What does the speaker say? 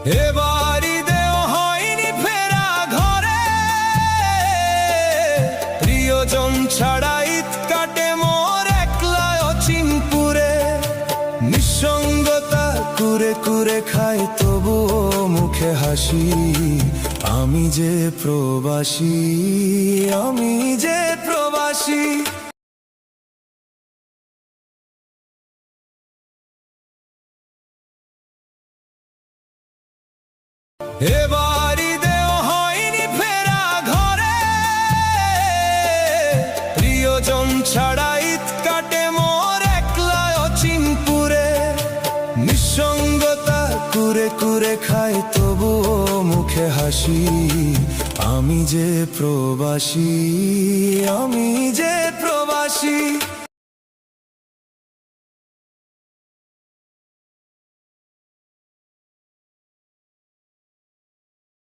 এবারই দেও হয়নি ফেরা ঘরে, প্রিয়জন ছাড়া ঈদ কাটে মোর একলা অচিনপুরে। নিঃসঙ্গতা কুরে কুরে খাই তবুও মুখে হাসি, আমি যে প্রবাসী, আমি যে প্রবাসী। এবারই দেও হয়নি ফেরা ঘরে, প্রিয়জন ছাড়া ঈদ কাটে মোর একলা অচিনপুরে। নিঃসঙ্গতা কুরে কুরে খাই তবুও মুখে হাসি, আমি যে প্রবাসী, আমি যে প্রবাসী।